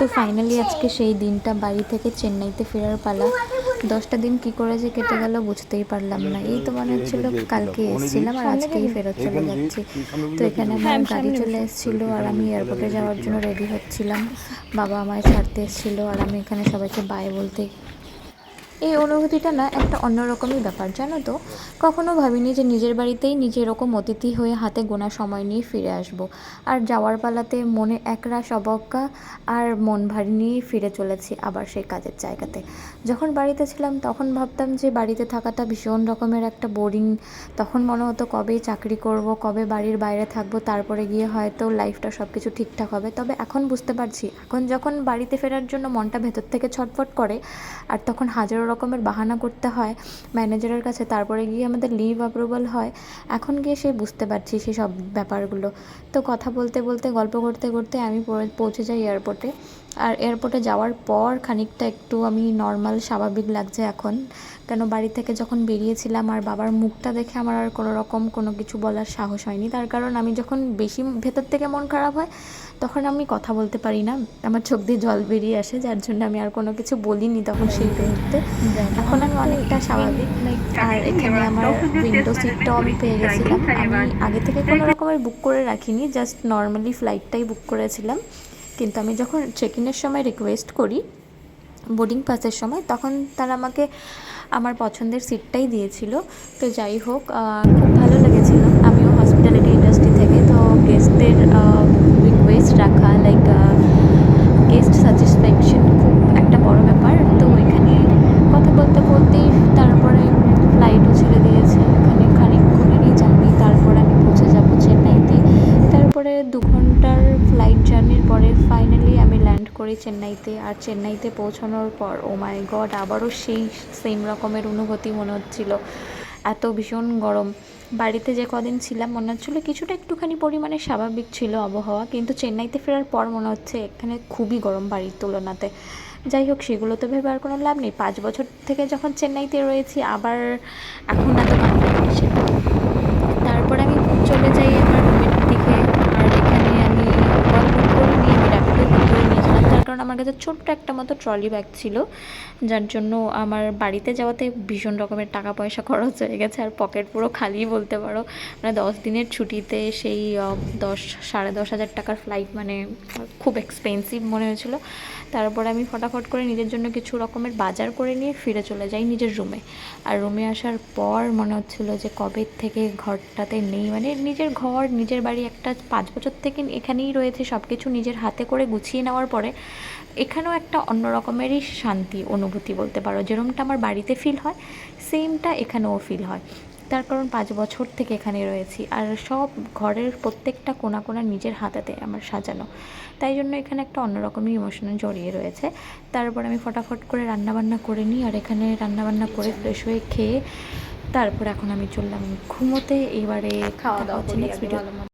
তো ফাইনালি আজকে সেই দিনটা, বাড়ি থেকে চেন্নাইতে ফেরার পালা। 10টা দিন কী করে যে কেটে গেল বুঝতেই পারলাম না। এই তো মনে হচ্ছিলো কালকে এসেছিলাম আর আজকেই ফেরত চলে যাচ্ছি। তো এখানে আমার গাড়ি চলে এসেছিলো আর আমি এয়ারপোর্টে যাওয়ার জন্য রেডি হচ্ছিলাম। বাবা আমায় ছাড়তে এসেছিলো আর আমি এখানে সবাইকে বাই বলতে। এই অনুভূতিটা না একটা অন্যরকমই ব্যাপার, জানো তো। কখনো ভাবিনি যে নিজের বাড়িতেই নিজে এরকম অতিথি হয়ে হাতে গোনা সময় নিয়ে ফিরে আসব। আর যাওয়ার পালাতে মনে একরাশ অবজ্ঞা আর মন ভারী নিয়ে ফিরে চলেছি আবার সেই কাজের জায়গাতে। যখন বাড়িতে ছিলাম তখন ভাবতাম যে বাড়িতে থাকাটা ভীষণ রকমের একটা বোরিং। তখন মনে হতো কবে চাকরি করব, কবে বাড়ির বাইরে থাকবো, তারপরে গিয়ে হয়তো লাইফটা সব কিছু ঠিকঠাক হবে। তবে এখন বুঝতে পারছি, এখন যখন বাড়িতে ফেরার জন্য মনটা ভেতর থেকে ছটফট করে আর তখন হাজারো রকমের বাহানা করতে হয় ম্যানেজারের কাছে, তারপরে গিয়ে আমাদের লিভ অ্যাপ্রুভাল হয়। এখন গিয়ে সে বুঝতে পারছি সেই সব ব্যাপারগুলো। তো কথা বলতে বলতে গল্প করতে করতে আমি পৌঁছে যাই এয়ারপোর্টে। আর এয়ারপোর্টে যাওয়ার পর খানিকটা একটু আমি নর্মাল স্বাভাবিক লাগছে এখন। কেন বাড়ি থেকে যখন বেরিয়েছিলাম আর বাবার মুখটা দেখে আমার আর কোনো রকম কোনো কিছু বলার সাহস হয়নি। তার কারণ আমি যখন বেশি ভেতর থেকে মন খারাপ হয় তখন আমি কথা বলতে পারি না, আমার চোখ দিয়ে জল বেরিয়ে আসে, যার জন্য আমি আর কোনো কিছু বলিনি তখন সেই মুহূর্তে। এখন আমি অনেকটা স্বাভাবিক। আর এখানে আমার উইন্ডো সিটটাও আমি পেয়ে গেছিলাম। আমি আগে থেকে কোনো রকমের বুক করে রাখিনি, জাস্ট নর্মালি ফ্লাইটটাই বুক করেছিলাম। কিন্তু আমি যখন চেক ইনের সময় রিকোয়েস্ট করি বোর্ডিং পাসের সময়, তখন তারা আমাকে আমার পছন্দের সিটটাই দিয়েছিল। তো যাই হোক, খুব ভালো লেগেছিল। আমিও হসপিটালিটি ইন্ডাস্ট্রি থেকে, তো গেস্টদের রিকোয়েস্ট রাখা, লাইক গেস্ট স্যাটিসফ্যাকশন খুব একটা বড় ব্যাপার। তো এখানে কথা বলতে বলতেই তারপরে ফ্লাইটও ছেড়ে দিয়েছে। এখানে খানিকক্ষণেরই জার্নি, তারপর আমি পৌঁছে যাব চেন্নাইতে। তারপরে 2 ঘন্টার ফ্লাইট জার্নির পরে ফাইনালি আমি ল্যান্ড করি চেন্নাইতে। আর চেন্নাইতে পৌঁছানোর পর ও মাই গড, আবারও সেই সেম রকমের অনুভূতি মনে হচ্ছিল। এত ভীষণ গরম। বাড়িতে যে কদিন ছিলাম মনে হচ্ছিলো কিছুটা একটুখানি পরিমাণে স্বাভাবিক ছিল আবহাওয়া, কিন্তু চেন্নাইতে ফেরার পর মনে হচ্ছে এখানে খুবই গরম বাড়ির তুলনাতে। যাই হোক, সেগুলো তো ভেবে আর কোনো লাভ নেই। 5 বছর থেকে যখন চেন্নাইতে রয়েছি, আবার এখন এত কান্না পাচ্ছে। তারপর আমি চলে যাই আমার রুমের দিকে। আর এখানে আমি কল বুক করে নিয়ে আমি র্যাপিডো বুক করে নিয়েছিলাম, তার কারণ আমার কাছে ছোট্ট একটা মতো ট্রলি ব্যাগ ছিল, যার জন্য আমার বাড়িতে যাওয়াতে ভীষণ রকমের টাকা পয়সা খরচ হয়ে গেছে। আর পকেট পুরো খালি বলতে পারো। মানে 10 দিনের ছুটিতে সেই 10-10,500 টাকার ফ্লাইট, মানে খুব এক্সপেন্সিভ মনে হয়েছিল। তারপরে আমি ফটাফট করে নিজের জন্য কিছু রকমের বাজার করে নিয়ে ফিরে চলে যাই নিজের রুমে। আর রুমে আসার পর মনে হচ্ছিলো যে কবে থেকে ঘরটাতে নেই, মানে নিজের ঘর নিজের বাড়ি একটা 5 বছর থেকে এখানেই রয়েছে, সব কিছু নিজের হাতে করে গুছিয়ে নেওয়ার পরে এখানেও একটা অন্য রকমেরই শান্তি অনুভূতি বলতে পারো। যেরকমটা আমার বাড়িতে ফিল হয় সেমটা এখানেও ফিল হয়। তার কারণ 5 বছর থেকে এখানে রয়েছি আর সব ঘরের প্রত্যেকটা কোণা কোণা নিজের হাতেতে আমার সাজানো। তাই জন্য এখানে একটা অন্যরকমই ইমোশনাল জড়িয়ে রয়েছে। তারপর আমি ফটাফট করে রান্নাবান্না করে নিই, আর এখানে রান্নাবান্না করে ফ্রেশ হয়ে খেয়ে তারপর এখন আমি চললাম ঘুমোতে। এবারে খাওয়া দাওয়া নেক্সট ভিডিও।